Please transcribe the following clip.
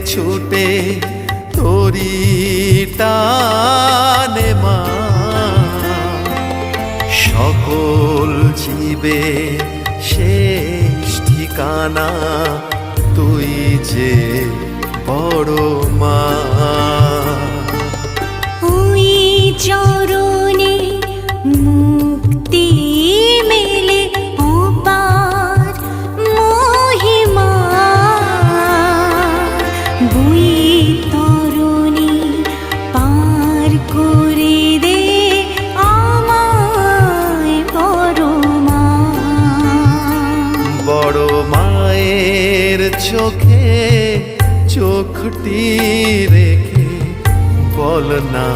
ছুটে তোরি টানে মা, সকল জীবে শেষ ঠিকানা তুই যে বড় মা। ওই চরণে মুক্তি মেলে অপার মহিমা, বৈতরণী পার করে দে আমায় বড় মা। বড় মায়ের চোখে চোখটি রেখে বল না